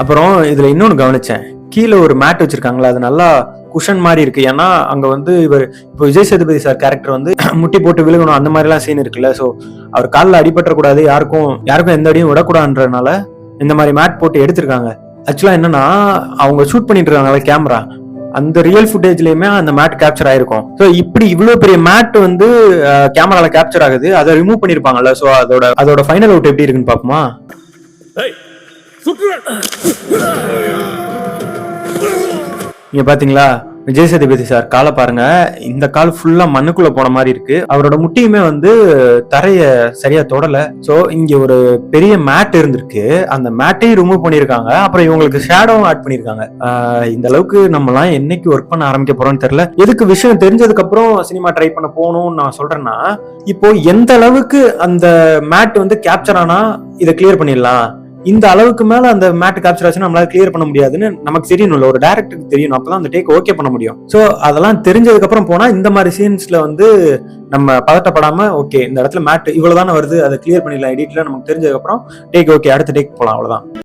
அப்புறம் இதுல இன்னொன்னு கவனிச்சேன், கீழே ஒரு மேட் வச்சிருக்காங்களா, அது நல்லா குஷன் மாதிரி இருக்கு. ஏன்னா அங்க வந்து இவர் இப்போ விஜய் சேதுபதி சார் கேரக்டர் வந்து முட்டி போட்டு விழுகணும் அந்த மாதிரி எல்லாம் சீன் இருக்குல்ல. ஸோ அவர் காலில் அடிபற்றக்கூடாது, யாருக்கும் எந்த அடியும் விடக்கூடாதுன்றதுனால இந்த மாதிரி மேட் போட்டு எடுத்திருக்காங்க. ஆக்சுவலா என்னன்னா, அவங்க ஷூட் பண்ணிட்டு இருக்காங்கல்ல கேமரா, அந்த ரியல் ஃபுட்டேஜ்லயுமே அந்த மேட் கேப்சர் ஆயிருக்கும். ஸோ இப்படி இவ்வளவு பெரிய மேட் வந்து கேமரால கேப்சர் ஆகுது, அதை ரிமூவ் பண்ணிருப்பாங்கல்ல. ஸோ அதோட ஃபைனல் அவுட் எப்படி இருக்குன்னு பாப்போமா. நீங்க பாத்தீங்களா, விஜய் சேதுபதி சார் காலை பாருங்க, இந்த கால் ஃபுல்லா மண்ணுக்குள்ள போன மாதிரி இருக்கு. அவரோட முட்டியுமே வந்து தரைய சரியா தொடல. சோ இங்க ஒரு பெரிய மேட் இருந்திருக்கு, அந்த மேட்டையும் ரிமூவ் பண்ணிருக்காங்க. அப்புறம் இவங்களுக்கு ஷேடோவும் ஆட் பண்ணிருக்காங்க. இந்த அளவுக்கு நம்ம எல்லாம் என்னைக்கு ஒர்க் பண்ண ஆரம்பிக்க போறோம்னு தெரியல. எதுக்கு விஷயம் தெரிஞ்சதுக்கு அப்புறம் சினிமா ட்ரை பண்ண போகணும்னு நான் சொல்றேன்னா, இப்போ எந்த அளவுக்கு அந்த மேட் வந்து கேப்சர் ஆனா இதை கிளியர் பண்ணிடலாம், இந்த அளவுக்கு மேல அந்த மேட் கேப்சர் ஆச்சுன்னா நம்மளால கிளியர் பண்ண முடியாதுன்னு நமக்கு தெரியணும்ல, ஒரு டைரக்டருக்கு தெரியணும். அப்பதான் அந்த டேக் ஓகே பண்ண முடியும். சோ அதெல்லாம் தெரிஞ்சதுக்கு அப்புறம் போனா இந்த மாதிரி சீன்ஸ்ல வந்து நம்ம பதட்டப்படாம, ஓகே இந்த இடத்துல மேட் இவ்வளவுதானே வருது, அதை கிளியர் பண்ணிடலாம் எடிட்ல நமக்கு தெரிஞ்சதுக்கு அப்புறம் டேக் ஓகே, அடுத்த டேக் போலாம், அவ்வளவுதான்.